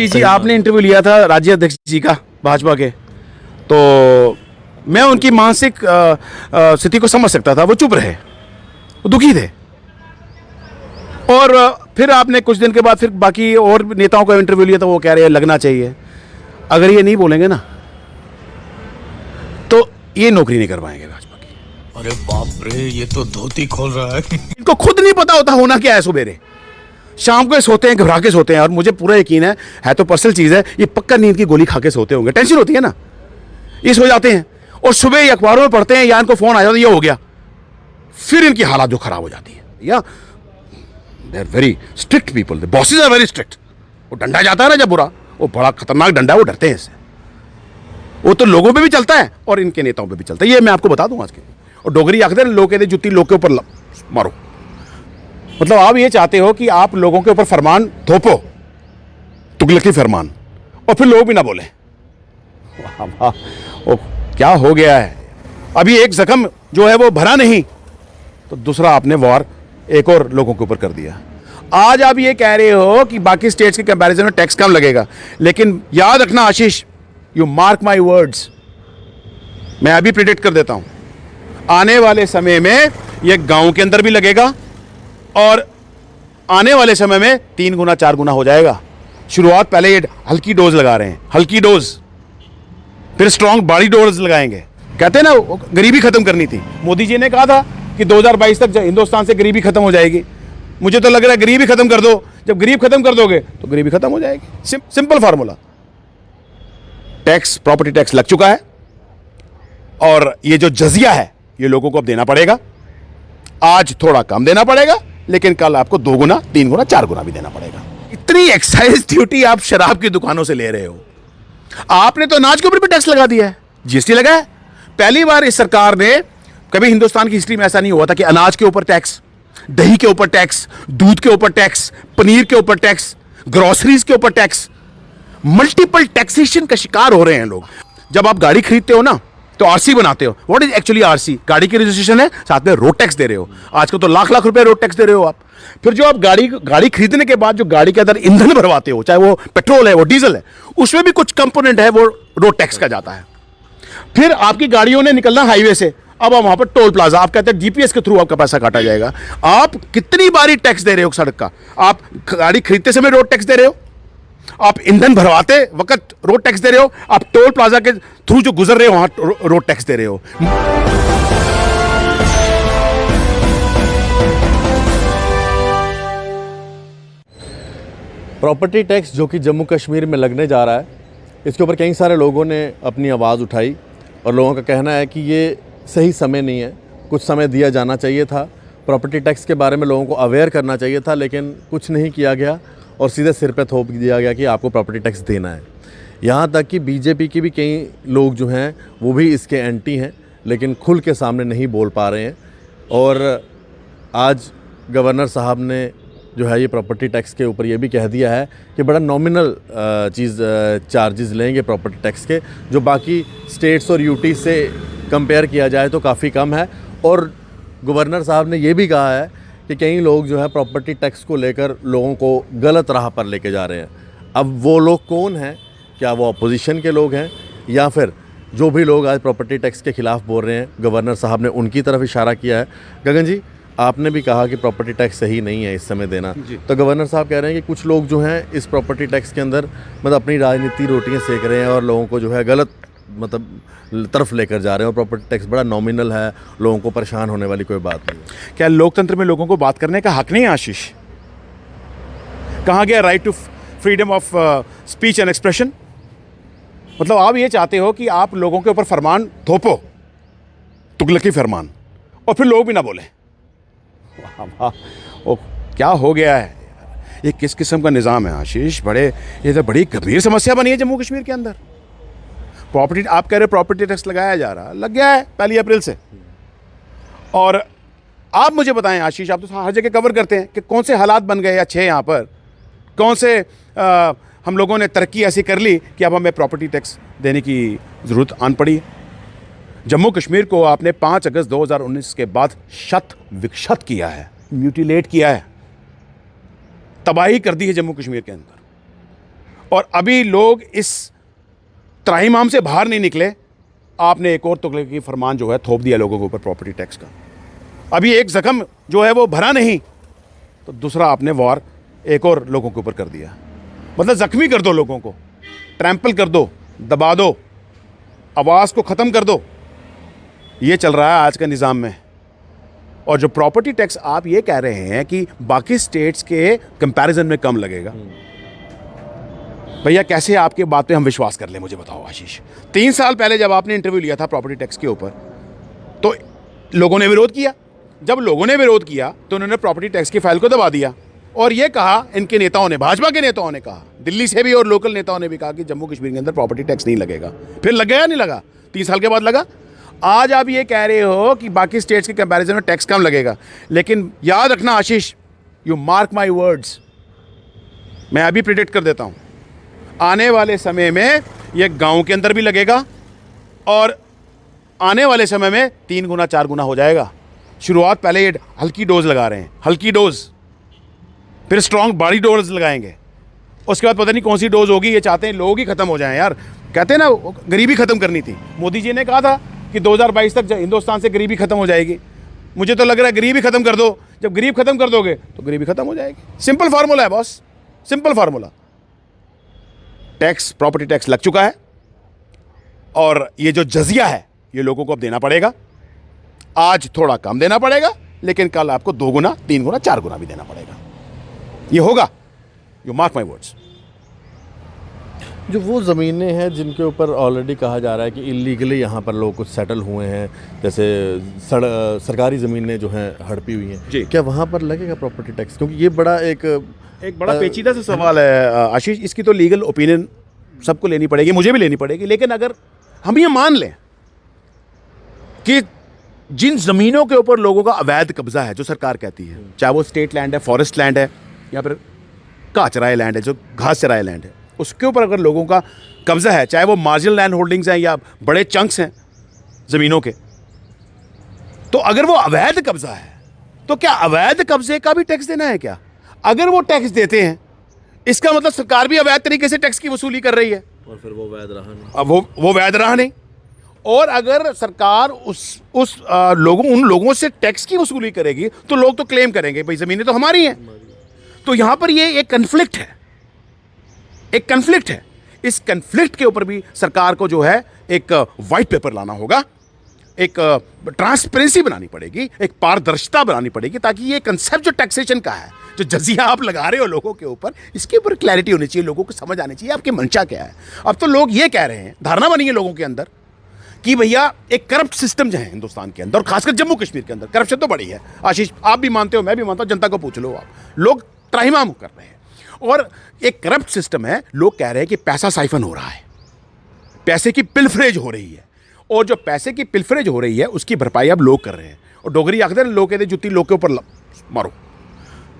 आशीष जी, आपने इंटरव्यू लिया था राज्य अध्यक्ष जी का भाजपा के, तो मैं उनकी मानसिक स्थिति को समझ सकता था। वो चुप रहे, वो दुखी थे। और फिर आपने कुछ दिन के बाद फिर बाकी और नेताओं का इंटरव्यू लिया, तो वो कह रहे हैं लगना चाहिए। अगर ये नहीं बोलेंगे ना तो ये नौकरी नहीं कर पाएंगे भाजपा की। अरे बाप रे, ये तो धोती खोल रहा है। इनको खुद नहीं पता होता होना क्या है। सवेरे शाम को सोते हैं, घबरा के सोते हैं, और मुझे पूरा यकीन है तो पर्सनल चीज़ है, ये पक्का नींद की गोली खा के सोते होंगे। टेंशन होती है ना, ये सो जाते हैं और सुबह ये अखबारों में पढ़ते हैं या इनको फोन आ जाता है ये हो गया, फिर इनकी हालात जो खराब हो जाती है। या they are very strict people, the bosses are very strict. वो डंडा जाता है ना जब बुरा, वो बड़ा खतरनाक डंडा है, वो डरते हैं इससे। वो तो लोगों पे भी चलता है और इनके नेताओं पे भी चलता है, ये मैं आपको बता दूं आज के। और डोगरी आखते हैं, लोग कहते जुत्ती लोग के ऊपर मारो। मतलब आप ये चाहते हो कि आप लोगों के ऊपर फरमान थोपो, तुगलकी फरमान, और फिर लोग भी ना बोले। वाह वाह, वो क्या हो गया है। अभी एक जख्म जो है वो भरा नहीं, तो दूसरा आपने वार एक और लोगों के ऊपर कर दिया। आज आप ये कह रहे हो कि बाकी स्टेट्स के कंपैरिजन में टैक्स कम लगेगा, लेकिन याद रखना आशीष, यू मार्क माई वर्ड्स, मैं अभी प्रिडिक्ट कर देता हूं, आने वाले समय में ये गांव के अंदर भी लगेगा और आने वाले समय में 3 गुना 4 गुना हो जाएगा। शुरुआत पहले ये हल्की डोज लगा रहे हैं, हल्की डोज, फिर स्ट्रॉन्ग बड़ी डोज लगाएंगे। कहते हैं ना गरीबी खत्म करनी थी, मोदी जी ने कहा था कि 2022 तक हिंदुस्तान से गरीबी खत्म हो जाएगी। मुझे तो लग रहा है गरीबी खत्म कर दो, जब गरीब खत्म कर दोगे तो गरीबी खत्म हो जाएगी। Simple formula. Tax, property tax लग चुका है और ये जो जजिया है ये लोगों को अब देना पड़ेगा। आज थोड़ा कम देना पड़ेगा, लेकिन कल आपको 2 गुना 3 गुना 4 गुना भी देना पड़ेगा। इतनी एक्साइज ड्यूटी आप शराब की दुकानों से ले रहे हो। आपने तो अनाज के ऊपर भी टैक्स लगा दिया है, जीएसटी लगा है। पहली बार इस सरकार ने, कभी हिंदुस्तान की हिस्ट्री में ऐसा नहीं हुआ था कि अनाज के ऊपर टैक्स, दही के ऊपर टैक्स, दूध के ऊपर टैक्स, पनीर के ऊपर टैक्स, ग्रोसरीज के ऊपर टैक्स। मल्टीपल टैक्सेशन का शिकार हो रहे हैं लोग। जब आप गाड़ी खरीदते हो ना तो आरसी बनाते हो। What is actually RC? गाड़ी की रजिस्ट्रेशन है, साथ में रोड टैक्स दे रहे हो। आजकल तो लाख लाख रुपए रोड टैक्स दे रहे हो आप। फिर जो आप गाड़ी खरीदने के बाद जो गाड़ी के अंदर ईंधन भरवाते हो, चाहे वो पेट्रोल है, वो डीजल है, उसमें भी कुछ कंपोनेंट है वो रोड टैक्स का जाता है। फिर आपकी गाड़ियों ने निकलना हाईवे से, अब आप वहां पर टोल प्लाजा, आप कहते हैं जीपीएस के थ्रू आपका पैसा काटा जाएगा। आप कितनी बारी टैक्स दे रहे हो सड़क का? आप गाड़ी खरीदते समय रोड टैक्स दे रहे हो, आप ईंधन भरवाते वक्त रोड टैक्स दे रहे हो, आप टोल प्लाजा के थ्रू जो गुजर रहे हो वहां रोड टैक्स दे रहे हो। प्रॉपर्टी टैक्स जो कि जम्मू कश्मीर में लगने जा रहा है, इसके ऊपर कई सारे लोगों ने अपनी आवाज़ उठाई और लोगों का कहना है कि ये सही समय नहीं है, कुछ समय दिया जाना चाहिए था। प्रॉपर्टी टैक्स के बारे में लोगों को अवेयर करना चाहिए था, लेकिन कुछ नहीं किया गया और सीधे सिर पे थोप दिया गया कि आपको प्रॉपर्टी टैक्स देना है। यहाँ तक कि बीजेपी की भी कई लोग जो हैं वो भी इसके एंटी हैं, लेकिन खुल के सामने नहीं बोल पा रहे हैं। और आज गवर्नर साहब ने जो है ये प्रॉपर्टी टैक्स के ऊपर ये भी कह दिया है कि बड़ा नॉमिनल चार्जेस लेंगे प्रॉपर्टी टैक्स के, जो बाकी स्टेट्स और यूटी से कंपेयर किया जाए तो काफ़ी कम है। और गवर्नर साहब ने ये भी कहा है कि कई लोग जो है प्रॉपर्टी टैक्स को लेकर लोगों को गलत राह पर लेके जा रहे हैं। अब वो लोग कौन हैं? क्या वो अपोजिशन के लोग हैं या फिर जो भी लोग आज प्रॉपर्टी टैक्स के ख़िलाफ़ बोल रहे हैं, गवर्नर साहब ने उनकी तरफ इशारा किया है। गगन जी, आपने भी कहा कि प्रॉपर्टी टैक्स सही नहीं है इस समय देना, तो गवर्नर साहब कह रहे हैं कि कुछ लोग जो हैं इस प्रॉपर्टी टैक्स के अंदर मतलब अपनी राजनीति रोटियाँ सेक रहे हैं और लोगों को जो है गलत मतलब तरफ लेकर जा रहे हैं। और प्रॉपर्टी टैक्स बड़ा नॉमिनल है, लोगों को परेशान होने वाली कोई बात नहीं है। क्या लोकतंत्र में लोगों को बात करने का हक नहीं है आशीष? कहाँ गया right to freedom of speech and expression? मतलब आप ये चाहते हो कि आप लोगों के ऊपर फरमान थोपो, तुगलकी फरमान, और फिर लोग भी ना बोले। वाह वाह, वो क्या हो गया है। ये किस किस्म का निज़ाम है आशीष? ये तो बड़ी गंभीर समस्या बनी है जम्मू कश्मीर के अंदर। प्रॉपर्टी, आप कह रहे हो प्रॉपर्टी टैक्स लगाया जा रहा, लग गया है 1 अप्रैल से। और आप मुझे बताएं आशीष, आप तो हर जगह कवर करते हैं कि कौन से हालात बन गए अच्छे यहाँ पर, कौन से हम लोगों ने तरक्की ऐसी कर ली कि अब हमें प्रॉपर्टी टैक्स देने की ज़रूरत आन पड़ी। जम्मू कश्मीर को आपने 5 अगस्त 2019 के बाद शत विक्षत किया है, म्यूटिलेट किया है, तबाही कर दी है जम्मू कश्मीर के अंदर। और अभी लोग इस त्राहिमाम से बाहर नहीं निकले, आपने एक और तुगलकी की फरमान जो है थोप दिया लोगों के ऊपर प्रॉपर्टी टैक्स का। अभी एक जख्म जो है वो भरा नहीं तो दूसरा आपने वार एक और लोगों के ऊपर कर दिया। मतलब जख्मी कर दो लोगों को, ट्रैम्पल कर दो, दबा दो, आवाज़ को ख़त्म कर दो। ये चल रहा है आज के निज़ाम में। और जो प्रॉपर्टी टैक्स आप ये कह रहे हैं कि बाकी स्टेट्स के कंपैरिजन में कम लगेगा, भैया कैसे आपके बात पे हम विश्वास कर लें, मुझे बताओ आशीष। 3 साल पहले जब आपने इंटरव्यू लिया था प्रॉपर्टी टैक्स के ऊपर तो लोगों ने विरोध किया। जब लोगों ने विरोध किया तो उन्होंने प्रॉपर्टी टैक्स की फाइल को दबा दिया और ये कहा, इनके नेताओं ने, भाजपा के नेताओं ने कहा, दिल्ली से भी और लोकल नेताओं ने भी कहा कि जम्मू कश्मीर के अंदर प्रॉपर्टी टैक्स नहीं लगेगा। फिर लग गया नहीं लगा? 3 साल के बाद लगा। आज आप ये कह रहे हो कि बाकी स्टेट्स के कंपैरिजन में टैक्स कम लगेगा, लेकिन याद रखना आशीष, यू मार्क माई वर्ड्स, मैं अभी प्रिडिक्ट कर देता हूँ, आने वाले समय में ये गांव के अंदर भी लगेगा और आने वाले समय में 3 गुना 4 गुना हो जाएगा। शुरुआत पहले ये हल्की डोज लगा रहे हैं, हल्की डोज, फिर स्ट्रॉन्ग बड़ी डोज लगाएंगे, उसके बाद पता नहीं कौन सी डोज होगी। ये चाहते हैं लोग ही खत्म हो जाएं यार। कहते हैं ना गरीबी खत्म करनी थी, मोदी जी ने कहा था कि 2022 तक हिंदुस्तान से गरीबी खत्म हो जाएगी। मुझे तो लग रहा है गरीबी खत्म कर दो, जब गरीब खत्म कर दोगे तो गरीबी खत्म हो जाएगी। सिंपल फार्मूला है boss, simple formula. Tax, property tax लग चुका है और ये जो जजिया है ये लोगों को अब देना पड़ेगा। आज थोड़ा कम देना पड़ेगा, लेकिन कल आपको 2 गुना 3 गुना 4 गुना भी देना पड़ेगा। ये होगा, यू मार्क माई वर्ड्स। जो वो ज़मीनें हैं जिनके ऊपर ऑलरेडी कहा जा रहा है कि इलीगली यहाँ पर लोग कुछ सेटल हुए हैं, जैसे सरकारी ज़मीनें जो हैं हड़पी हुई हैं जी, क्या वहाँ पर लगेगा प्रॉपर्टी टैक्स? क्योंकि ये बड़ा एक बड़ा पेचीदा सा सवाल है आशीष। इसकी तो लीगल ओपिनियन सबको लेनी पड़ेगी, मुझे भी लेनी पड़ेगी। लेकिन अगर हम ये मान लें कि जिन ज़मीनों के ऊपर लोगों का अवैध कब्जा है, जो सरकार कहती है, चाहे वो स्टेट लैंड है, फॉरेस्ट लैंड है, या फिर घास चराए लैंड है, जो घास चराए लैंड है, उसके ऊपर अगर लोगों का कब्जा है, चाहे वो मार्जिनल लैंड होल्डिंग्स हैं या बड़े चंक्स हैं ज़मीनों के, तो अगर वो अवैध कब्जा है तो क्या अवैध कब्जे का भी टैक्स देना है क्या? अगर वो टैक्स देते हैं इसका मतलब सरकार भी अवैध तरीके से टैक्स की वसूली कर रही है और फिर वो वैध रहा नहीं। अब वो वैध रहा नहीं। और अगर सरकार उन लोगों से टैक्स की वसूली करेगी तो लोग तो क्लेम करेंगे भाई ज़मीनें तो हमारी हैं। तो यहाँ पर ये एक कन्फ्लिक्ट है, एक कन्फ्लिक्ट है। इस कन्फ्लिक्ट के ऊपर भी सरकार को जो है एक वाइट पेपर लाना होगा, एक ट्रांसपेरेंसी बनानी पड़ेगी, एक पारदर्शिता बनानी पड़ेगी, ताकि ये कंसेप्ट जो टैक्सेशन का है, जो जजिया आप लगा रहे हो लोगों के ऊपर, इसके ऊपर क्लैरिटी होनी चाहिए, लोगों को समझ आनी चाहिए आपकी मंशा क्या है। अब तो लोग ये कह रहे हैं, धारणा बनी है लोगों के अंदर कि भैया एक करप्ट सिस्टम जो है हिंदुस्तान के अंदर और खासकर जम्मू कश्मीर के अंदर करप्शन तो बड़ी है। आशीष आप भी मानते हो, मैं भी मानता हूँ, जनता को पूछ लो आप, लोग त्राहिमाम कर रहे हैं और एक करप्ट सिस्टम है। लोग कह रहे हैं कि पैसा साइफन हो रहा है, पैसे की पिलफरेज हो रही है, और जो पैसे की पिलफरेज हो रही है उसकी भरपाई अब लोग कर रहे हैं। और डोगरी आखते हैं, लोग कहते जूती लोग के ऊपर मारो,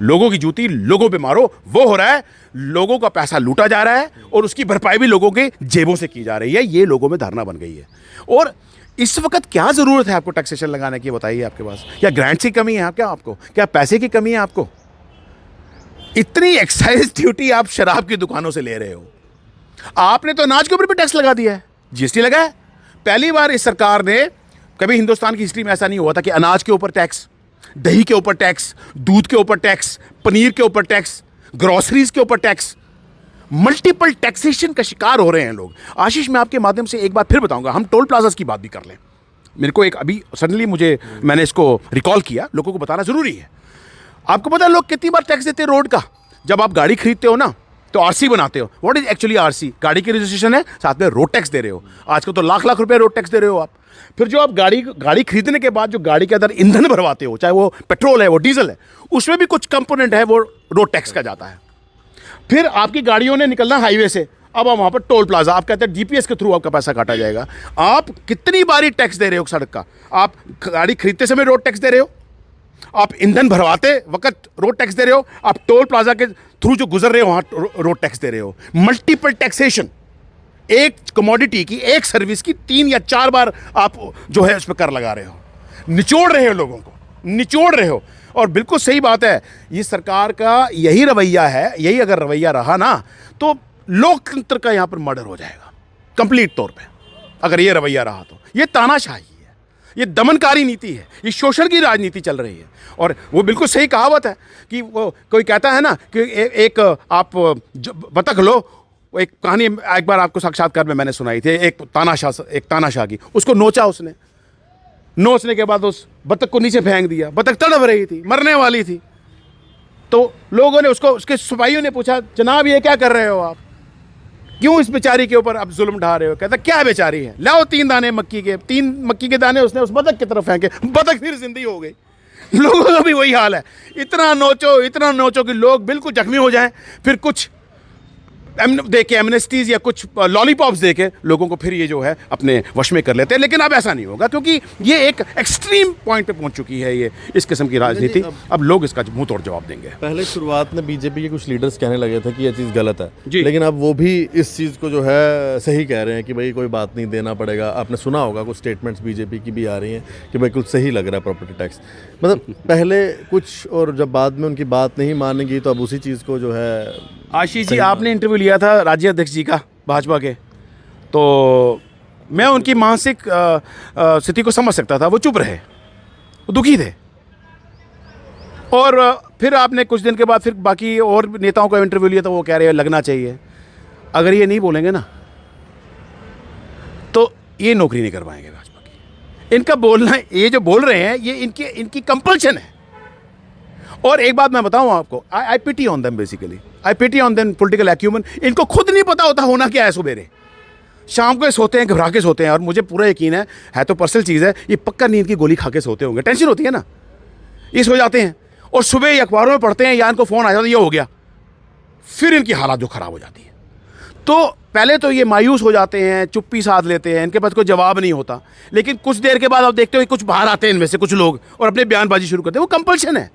लोगों की जूती लोगों पे मारो, वो हो रहा है। लोगों का पैसा लूटा जा रहा है और उसकी भरपाई भी लोगों के जेबों से की जा रही है। ये लोगों में धारणा बन गई है। और इस वक्त क्या ज़रूरत है आपको टैक्सेशन लगाने की, बताइए आपके पास? क्या ग्रांट्स की कमी है क्या आपको? क्या पैसे की कमी है आपको? इतनी एक्साइज ड्यूटी आप शराब की दुकानों से ले रहे हो। आपने तो अनाज के ऊपर भी टैक्स लगा दिया है, जीएसटी लगा है। पहली बार इस सरकार ने, कभी हिंदुस्तान की हिस्ट्री में ऐसा नहीं हुआ था कि अनाज के ऊपर टैक्स, दही के ऊपर टैक्स, दूध के ऊपर टैक्स, पनीर के ऊपर टैक्स, ग्रोसरीज के ऊपर टैक्स। मल्टीपल टैक्सेशन का शिकार हो रहे हैं लोग। आशीष मैं आपके माध्यम से एक बात फिर बताऊंगा, हम टोल प्लाजास की बात भी कर लें। मेरे को एक अभी सडनली मैंने इसको रिकॉल किया, लोगों को बताना जरूरी है। आपको पता है लोग कितनी बार टैक्स देते हैं रोड का? जब आप गाड़ी खरीदते हो ना तो आरसी बनाते हो। What is actually RC? गाड़ी की रजिस्ट्रेशन है, साथ में रोड टैक्स दे रहे हो। आजकल तो लाख लाख रुपए रोड टैक्स दे रहे हो आप। फिर जो आप गाड़ी खरीदने के बाद जो गाड़ी के अंदर ईंधन भरवाते हो, चाहे वो पेट्रोल है, वो डीजल है, उसमें भी कुछ कंपोनेंट है वो रोड टैक्स का जाता है। फिर आपकी गाड़ियों ने निकलना हाईवे से, अब आप वहाँ पर टोल प्लाजा, आप कहते हैं जीपीएस के थ्रू आपका पैसा काटा जाएगा। आप कितनी बारी टैक्स दे रहे हो सड़क का? आप गाड़ी खरीदते समय रोड टैक्स दे रहे हो, आप ईंधन भरवाते वक्त रोड टैक्स दे रहे हो, आप टोल प्लाजा के थ्रू जो गुजर रहे हो वहाँ रोड टैक्स दे रहे हो। मल्टीपल टैक्सेशन, एक कमोडिटी की, एक सर्विस की 3 या 4 बार आप जो है उस पर कर लगा रहे हो, निचोड़ रहे हो लोगों को, निचोड़ रहे हो। और बिल्कुल सही बात है, ये सरकार का यही रवैया है। यही अगर रवैया रहा ना तो लोकतंत्र का यहाँ पर मर्डर हो जाएगा कंप्लीट तौर पे, अगर ये रवैया रहा तो। ये तानाशाही है, ये दमनकारी नीति है, ये शोषण की राजनीति चल रही है। और वो बिल्कुल सही कहावत है कि वो कोई कहता है ना कि एक आप बतख लो। वो एक कहानी एक बार आपको साक्षात्कार में मैंने सुनाई थी, एक तानाशाह की। उसको नोचा उसने, नोचने के बाद उस बतख को नीचे फेंक दिया। बतख तड़प रही थी, मरने वाली थी। तो लोगों ने उसके सिपाहियों ने पूछा, जनाब ये क्या कर रहे हो आप, क्यों इस बेचारी के ऊपर आप जुल्म ढा रहे हो? कहता क्या बेचारी है, लाओ 3 दाने मक्की के। 3 मक्की के दाने उसने उस बतख की तरफ फेंके, बतख फिर जिंदी हो गई। लोगों का भी वही हाल है, इतना नोचो कि लोग बिल्कुल जख्मी हो जाएं, फिर कुछ देके एमनेस्टीज या कुछ लॉलीपॉप्स देके लोगों को फिर ये जो है अपने वश में कर लेते हैं। लेकिन अब ऐसा नहीं होगा, क्योंकि ये एक एक्सट्रीम पॉइंट पे पहुंच चुकी है ये इस किस्म की राजनीति। अब लोग इसका मुंह तोड़ जवाब देंगे। पहले शुरुआत में बीजेपी के कुछ लीडर्स कहने लगे थे कि ये चीज़ गलत है, जी। लेकिन अब वो भी इस चीज़ को जो है सही कह रहे हैं कि भाई कोई बात नहीं, देना पड़ेगा। आपने सुना होगा कुछ स्टेटमेंट्स बीजेपी की भी आ रही हैं कि भाई कुछ सही लग रहा है प्रॉपर्टी टैक्स। मतलब पहले कुछ और जब बाद में उनकी बात नहीं मानेंगी तो अब उसी चीज़ को जो है। आशीष जी, आपने इंटरव्यू लिया था राज्य अध्यक्ष जी का भाजपा के, तो मैं उनकी मानसिक स्थिति को समझ सकता था। वो चुप रहे, वो दुखी थे। और फिर आपने कुछ दिन के बाद फिर बाकी और नेताओं का इंटरव्यू लिया, तो वो कह रहे हैं लगना चाहिए। अगर ये नहीं बोलेंगे ना तो ये नौकरी नहीं कर पाएंगे भाजपा की। इनका बोलना, ये जो बोल रहे हैं, ये इनकी कंपल्शन है। और एक बात मैं बताऊं आपको, I pity on them, basically I pity on them political acumen. इनको खुद नहीं पता होता होना क्या है। सुबेरे शाम को सोते हैं, घबरा के सोते हैं। और मुझे पूरा यकीन है तो पर्सनल चीज़ है, ये पक्का नींद की गोली खा के सोते होंगे। टेंशन होती है ना, ये सो जाते हैं और सुबह ये अखबारों में पढ़ते हैं या इनको फ़ोन आ जाता है ये हो गया, फिर इनकी हालत जो ख़राब हो जाती है। तो पहले तो ये मायूस हो जाते हैं, चुप्पी साध लेते हैं, इनके पास कोई जवाब नहीं होता। लेकिन कुछ देर के बाद आप देखते हो कुछ बाहर आते हैं इनमें से कुछ लोग और अपने बयानबाजी शुरू करते हैं। वो कंपल्शन है,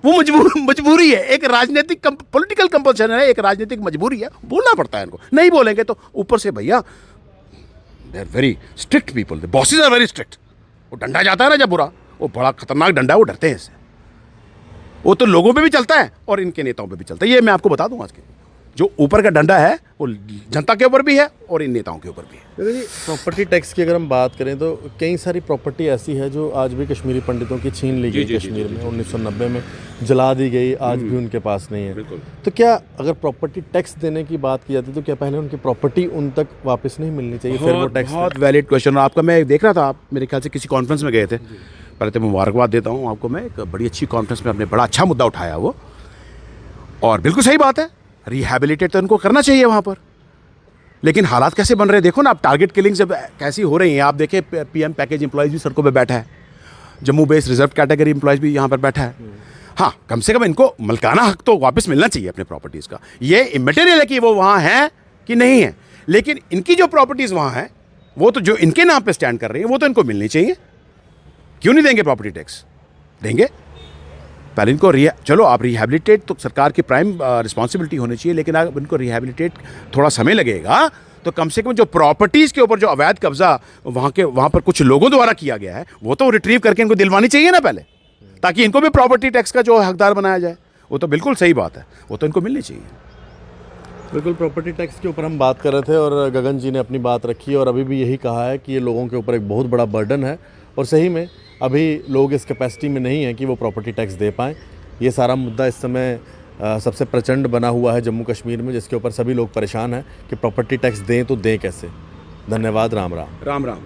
वो मजबूरी है, एक राजनीतिक पॉलिटिकल कंपल्शन है, एक राजनीतिक मजबूरी है। बोलना पड़ता है इनको, नहीं बोलेंगे तो ऊपर से भैया they are very strict people, the bosses are very strict. वो डंडा जाता है ना जब बुरा, वो बड़ा खतरनाक डंडा है, वो डरते हैं इससे। वो तो लोगों पे भी चलता है और इनके नेताओं पे भी चलता है। ये मैं आपको बता दूं, आज के जो ऊपर का डंडा है वो जनता के ऊपर भी है और इन नेताओं के ऊपर भी है। प्रॉपर्टी टैक्स की अगर हम बात करें तो कई सारी प्रॉपर्टी ऐसी है जो आज भी कश्मीरी पंडितों की छीन ली गई कश्मीर में, 1990 में जला दी गई, आज भी उनके पास नहीं है। तो क्या अगर प्रॉपर्टी टैक्स देने की बात की जाती तो क्या पहले उनकी प्रॉपर्टी उन तक वापस नहीं मिलनी चाहिए, फिर वो टैक्स? बहुत वैलिड क्वेश्चन आपका। मैं देख रहा था, आप मेरे ख्याल से किसी कॉन्फ्रेंस में गए थे। पहले तो मुबारकबाद देता हूँ आपको मैं, एक बड़ी अच्छी कॉन्फ्रेंस में आपने बड़ा अच्छा मुद्दा उठाया वो, और बिल्कुल सही बात है। रिहैबिलिटेट तो उनको करना चाहिए वहाँ पर, लेकिन हालात कैसे बन रहे हैं देखो ना। अब टारगेट किलिंग जब कैसी हो रही हैं आप देखें, पीएम पैकेज एम्प्लॉयज़ भी सड़कों पे बैठा है, Jammu based reserve category employees भी यहाँ पर बैठा है। हाँ, कम से कम इनको मलकाना हक तो वापस मिलना चाहिए अपने प्रॉपर्टीज़ का। ये इमेटेरियल है कि वो वहाँ हैं कि नहीं है, लेकिन इनकी जो प्रॉपर्टीज़ वहाँ हैं वो तो जो इनके नाम पर स्टैंड कर रही है वो तो इनको मिलनी चाहिए। क्यों नहीं देंगे प्रॉपर्टी टैक्स? देंगे। पहले इनको चलो आप रिहैबिलिटेट तो सरकार की प्राइम रिस्पॉन्सिबिलिटी होनी चाहिए, लेकिन अगर इनको रिहैबिलिटेट थोड़ा समय लगेगा तो कम से कम जो प्रॉपर्टीज़ के ऊपर जो अवैध कब्जा वहाँ पर कुछ लोगों द्वारा किया गया है वो तो रिट्रीव करके इनको दिलवानी चाहिए ना पहले, ताकि इनको भी प्रॉपर्टी टैक्स का जो हकदार बनाया जाए। वो तो बिल्कुल सही बात है, वो तो इनको मिलनी चाहिए। बिल्कुल, प्रॉपर्टी टैक्स के ऊपर हम बात कर रहे थे और गगन जी ने अपनी बात रखी और अभी भी यही कहा है कि ये लोगों के ऊपर एक बहुत बड़ा बर्डन है और सही में अभी लोग इस कैपेसिटी में नहीं हैं कि वो प्रॉपर्टी टैक्स दे पाएँ। ये सारा मुद्दा इस समय सबसे प्रचंड बना हुआ है जम्मू कश्मीर में, जिसके ऊपर सभी लोग परेशान हैं कि प्रॉपर्टी टैक्स दें तो दें कैसे। धन्यवाद। राम राम। राम राम।